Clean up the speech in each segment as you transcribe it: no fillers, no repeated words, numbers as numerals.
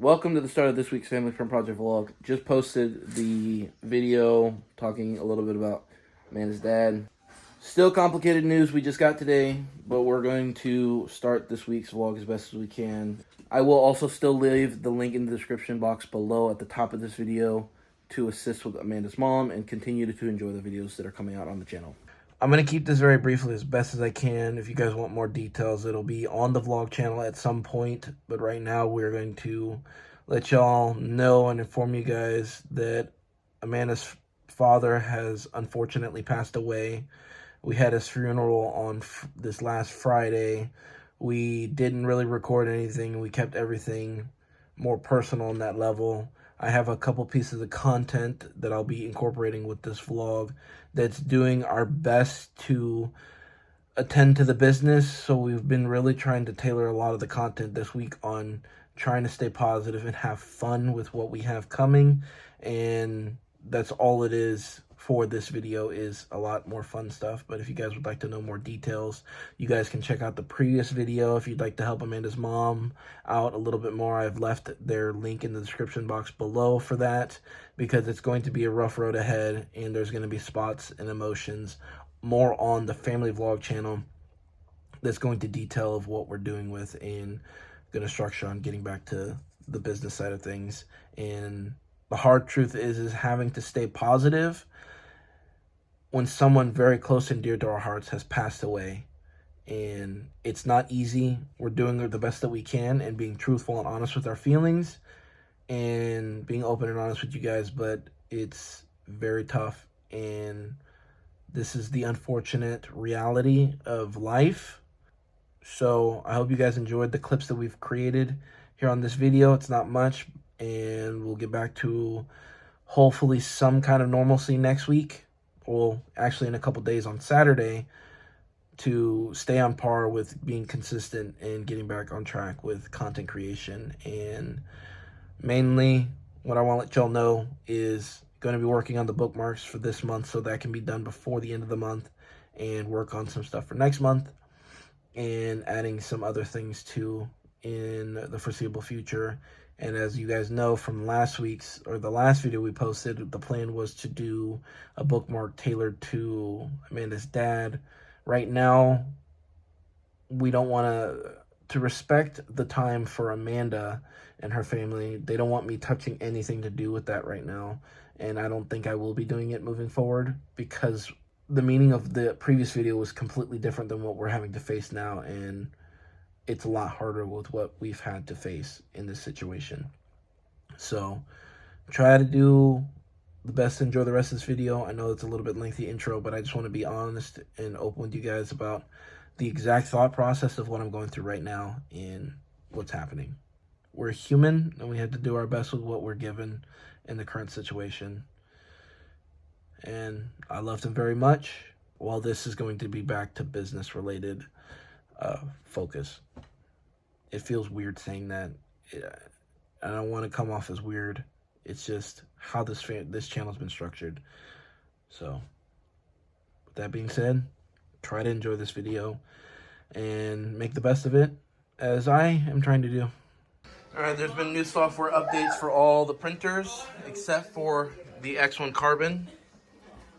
Welcome to the start of this week's Family Friend Project vlog. Just posted the video talking a little bit about Amanda's dad. Still complicated news we just got today, but we're going to start this week's vlog as best as we can. I will also still leave the link in the description box below at the top of this video to assist with Amanda's mom and continue to enjoy the videos that are coming out on the channel. I'm going to keep this very briefly as best as I can. If you guys want more details, it'll be on the vlog channel at some point. But right now, we're going to let y'all know and inform you guys that Amanda's father has unfortunately passed away. We had his funeral on this last Friday. We didn't really record anything. We kept everything more personal on that level. I have a couple pieces of content that I'll be incorporating with this vlog that's doing our best to attend to the business. So we've been really trying to tailor a lot of the content this week on trying to stay positive and have fun with what we have coming. And that's all it is for this video, is a lot more fun stuff. But if you guys would like to know more details, you guys can check out the previous video. If you'd like to help Amanda's mom out a little bit more, I've left their link in the description box below for that, because it's going to be a rough road ahead and there's going to be spots and emotions more on the family vlog channel that's going to detail of what we're doing with and going to structure on getting back to the business side of things. And the hard truth is having to stay positive when someone very close and dear to our hearts has passed away. And it's not easy. We're doing the best that we can and being truthful and honest with our feelings and being open and honest with you guys, but it's very tough. And this is the unfortunate reality of life. So I hope you guys enjoyed the clips that we've created here on this video. It's not much, and we'll get back to hopefully some kind of normalcy next week. Well, actually in a couple days on Saturday, to stay on par with being consistent and getting back on track with content creation. And mainly what I want to let y'all know is going to be working on the bookmarks for this month, so that can be done before the end of the month, and work on some stuff for next month and adding some other things too in the foreseeable future. And as you guys know from the last video we posted, the plan was to do a bookmark tailored to Amanda's dad. Right now, we don't want to respect the time for Amanda and her family. They don't want me touching anything to do with that right now. And I don't think I will be doing it moving forward, because the meaning of the previous video was completely different than what we're having to face now. And it's a lot harder with what we've had to face in this situation. So try to do the best to enjoy the rest of this video. I know it's a little bit lengthy intro, but I just want to be honest and open with you guys about the exact thought process of what I'm going through right now and what's happening. We're human, and we had to do our best with what we're given in the current situation. And I loved him very much. While this is going to be back to business related focus. It feels weird saying that. I don't want to come off as weird. It's just how this channel's been structured. So, with that being said, try to enjoy this video and make the best of it, as I am trying to do. Alright, there's been new software updates for all the printers except for the X1 Carbon.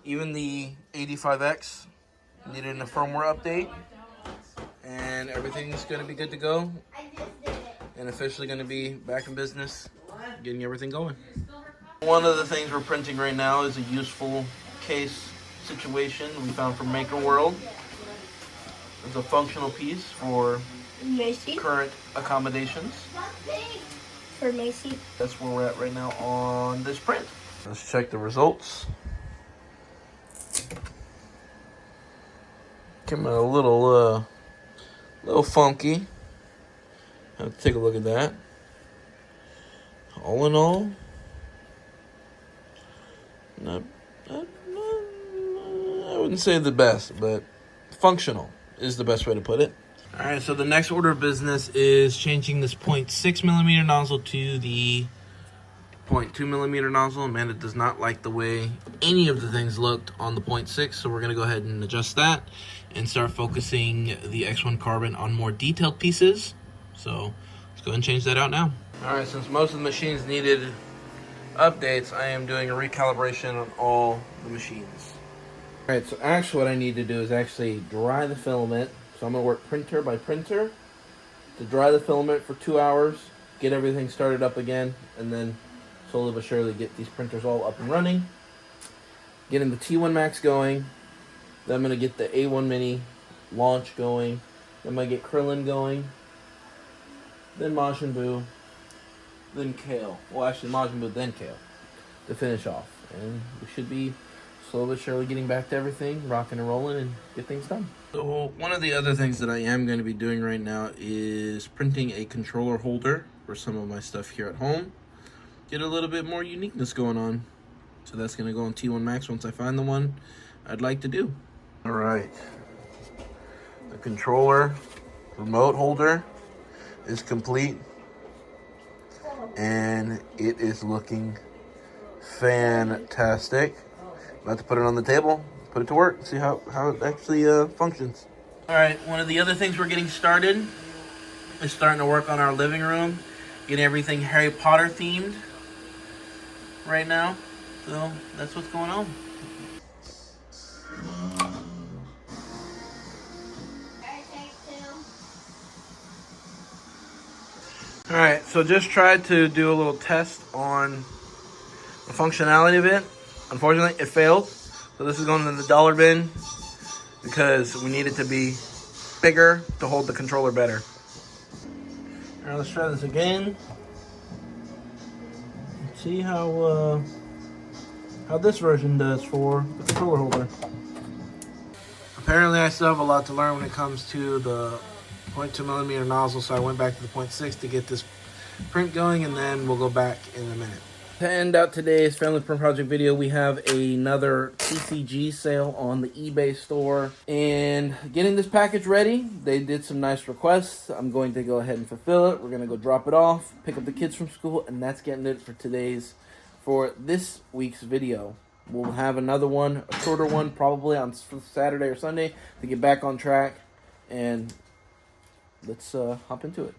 Even the 85X needed a firmware update. And everything's going to be good to go. And officially going to be back in business, getting everything going. One of the things we're printing right now is a useful case situation we found from Maker World. It's a functional piece for Macy. Current accommodations. For Macy. That's where we're at right now on this print. Let's check the results. Came out a little funky. Have to take a look at that. All in all, I wouldn't say the best, but functional is the best way to put it. All right, so the next order of business is changing this 0.6 millimeter nozzle to the 0.2 millimeter nozzle. Amanda does not like the way any of the things looked on the 0.6, so we're going to go ahead and adjust that and start focusing the X1 Carbon on more detailed pieces. So let's go ahead and change that out now. Alright, since most of the machines needed updates, I am doing a recalibration on all the machines. Alright, so actually what I need to do is actually dry the filament. So I'm going to work printer by printer to dry the filament for 2 hours, get everything started up again, and then slowly but surely get these printers all up and running. Getting the T1 Max going. Then I'm going to get the A1 Mini launch going. Then I'm going to get Krillin going. Then Majin Buu. Then Kale. Well, actually Majin Buu, then Kale. To finish off. And we should be slowly but surely getting back to everything, rocking and rolling, and get things done. So one of the other things that I am going to be doing right now is printing a controller holder for some of my stuff here at home. Get a little bit more uniqueness going on. So that's going to go on T1 Max once I find the one I'd like to do. All right. The controller remote holder is complete. And it is looking fantastic. About to put it on the table, put it to work, see how it actually functions. All right, one of the other things we're getting started is starting to work on our living room, getting everything Harry Potter themed right now. So that's what's going on. All right, so just tried to do a little test on the functionality of it. Unfortunately, it failed. So this is going in the dollar bin because we need it to be bigger to hold the controller better. All right, let's try this again. Let's see how this version does for the controller holder. Apparently, I still have a lot to learn when it comes to the 0.2mm nozzle, so I went back to the 0.6 to get this print going, and then we'll go back in a minute. To end out today's Family Print Project video, we have another TCG sale on the eBay store. And getting this package ready, they did some nice requests. I'm going to go ahead and fulfill it. We're going to go drop it off, pick up the kids from school, and that's getting it for this week's video. We'll have another one, a shorter one, probably on Saturday or Sunday to get back on track. And let's hop into it.